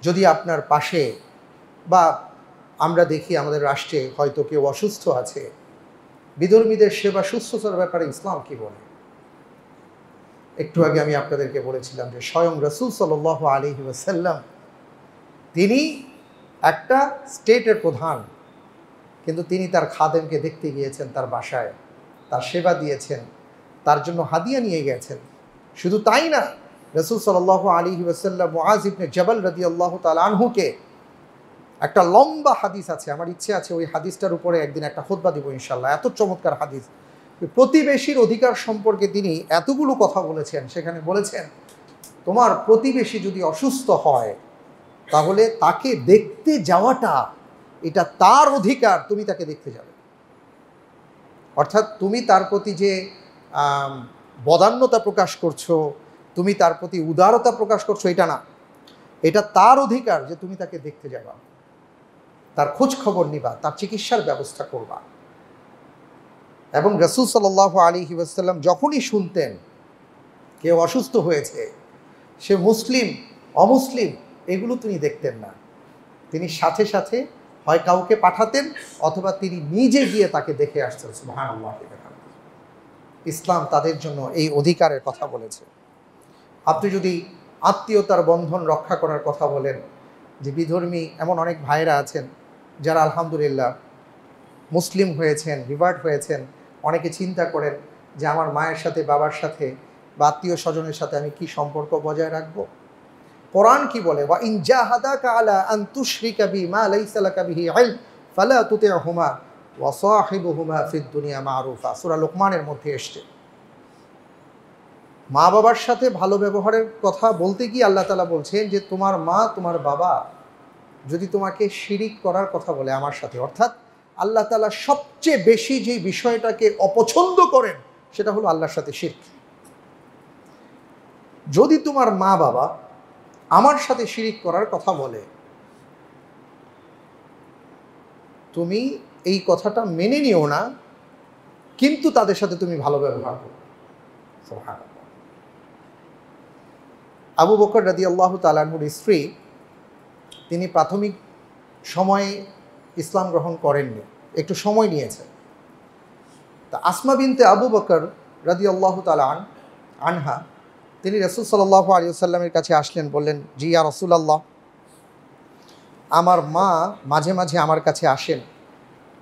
যদি আপনার পাশে বা আমরা দেখি আমাদের রাষ্ট্রে হয়তো কেউ অসুস্থ আছে, বিধর্মীদের সেবা শুশ্রূষার ব্যাপারে ইসলাম কি বলে? একটু আগে আমি আপনাদেরকে বলেছিলাম যে স্বয়ং রাসূল সাল্লাল্লাহু আলাইহি ওয়াসাল্লাম তিনি একটা স্টেটের প্রধান, কিন্তু তিনি তার খাদেমকে দেখতে গিয়েছেন তার বাসায়, তার সেবা দিয়েছেন, তার জন্য হাদিয়া নিয়ে গেছেন। শুধু তাই না, রাসূল সাল্লাল্লাহু আলাইহি ওয়াসাল্লাম মুআজ ইবনে জাবাল রাদিয়াল্লাহু তাআলা আনহুকে, একটা লম্বা হাদিস আছে, আমার ইচ্ছে আছে ওই হাদিসটার উপরে একদিন একটা খুতবা দিব ইনশাআল্লাহ, এত চমৎকার হাদিস। প্রতিবেশীর অধিকার সম্পর্কে তিনি এতগুলো কথা বলেছেন। সেখানে বলেছেন, তোমার প্রতিবেশী যদি অসুস্থ হয় তাহলে তাকে দেখতে যাওয়াটা এটা তার অধিকার, তুমি তাকে দেখতে যাবে। অর্থাৎ তুমি তার প্রতি যে বদান্যতা প্রকাশ করছো, তুমি তার প্রতি উদারতা প্রকাশ করছো, এটা না, এটা তার অধিকার যে তুমি তাকে দেখতে যাবা, তার খোঁজ খবর নিবা, তার চিকিৎসার ব্যবস্থা করবা। এবং রাসূল সাল্লাল্লাহু আলাইহি ওয়াসাল্লাম যখনই শুনতেন কেউ অসুস্থ হয়েছে, সে মুসলিম অমুসলিম এগুলো তিনি দেখতেন না, তিনি সাথে সাথে হয় কাউকে পাঠাতেন অথবা তিনি নিজে গিয়ে তাকে দেখে আসতেন। সুবহানাল্লাহ। ইসলাম তাদের জন্য এই অধিকারের কথা বলেছে। আপনি যদি আত্মীয়তার বন্ধন রক্ষা করার কথা বলেন, যে বিধর্মী এমন অনেক ভাইরা আছেন যারা আলহামদুলিল্লাহ মুসলিম হয়েছেন, রিভার্ট হয়েছেন, অনেকে চিন্তা করেন যে আমার মায়ের সাথে বাবার সাথে বা আত্মীয় স্বজনের সাথে আমি কি সম্পর্ক বজায় রাখবো। কোরআন কি বলে? ওয়া ইন জাহাদাকা আলা আন তুশরিকা বি মা লাইসা লাকা বিহি ইলম ফালা তুতি'হুমা ওয়া সাহিবুহুমা ফিদ দুনিয়া মা'রুফা। সূরা লোকমানের মধ্যে এসেছে। মা বাবার সাথে ভালো ব্যবহারের কথা বলতে গিয়ে আল্লাহ তাআলা বলছেন যে তোমার মা তোমার বাবা যদি তোমাকে শিরিক করার কথা বলে আমার সাথে, অর্থাৎ আল্লাহ তাআলা সবচেয়ে বেশি যে বিষয়টাকে অপছন্দ করেন সেটা হলো আল্লাহর সাথে শিরক। যদি তোমার মা বাবা আমার সাথে শিরিক করার কথা বলে, তুমি এই কথাটা মেনে নিও না, কিন্তু তাদের সাথে তুমি ভালো ব্যবহার করো। সুবহানাল্লাহ। আবু বকর রাদিয়াল্লাহু তাআলা আনহুর স্ত্রী, তিনি প্রাথমিক সময়ে ইসলাম গ্রহণ করেননি, একটু সময় নিয়েছেন। তা আসমা বিনতে আবু বকর রাদিয়াল্লাহু তাআলা আনহা, তিনি রাসূল সাল্লাল্লাহু আলাইহি ওয়াসাল্লামের কাছে আসলেন, বললেন, জি ইয়া রাসূলুল্লাহ, আমার মা মাঝে মাঝে আমার কাছে আসেন,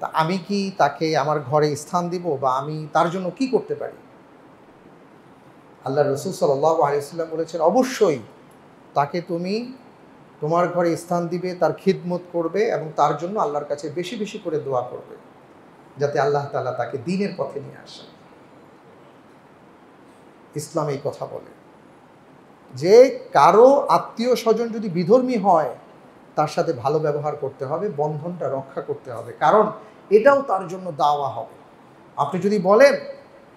তা আমি কি তাকে আমার ঘরে স্থান দিব বা আমি তার জন্য কি করতে পারি? আল্লাহ রাসূল সাল্লাল্লাহু আলাইহি ওয়াসাল্লাম বলেছেন, অবশ্যই তাকে তুমি তোমার ঘরে স্থান দিবে, তার খিদমত করবে এবং তার জন্য আল্লাহর কাছে বেশি বেশি করে দোয়া করবে যাতে আল্লাহ তাআলা তাকে দ্বীনের পথে নিয়ে আসেন। ইসলাম এই কথা বলে যে কারো আত্মীয় স্বজন যদি বিধর্মী হয় তার সাথে ভালো ব্যবহার করতে হবে, বন্ধনটা রক্ষা করতে হবে, কারণ এটাও তার জন্য দাওয়া হবে। আপনি যদি বলেন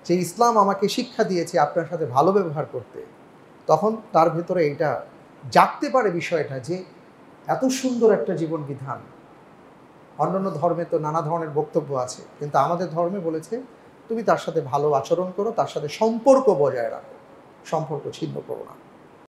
যে ইসলাম আমাকে শিক্ষা দিয়েছে আপনার সাথে ভালো ব্যবহার করতে, তখন তার ভেতরে এটা জাগতে পারে বিষয়টা যে এত সুন্দর একটা জীবন বিধান। অন্যান্য ধর্মে তো নানা ধরনের বক্তব্য আছে, কিন্তু আমাদের ধর্মে বলেছে তুমি তার সাথে ভালো আচরণ করো, তার সাথে সম্পর্ক বজায় রাখো, সম্পর্ক ছিন্ন করো না।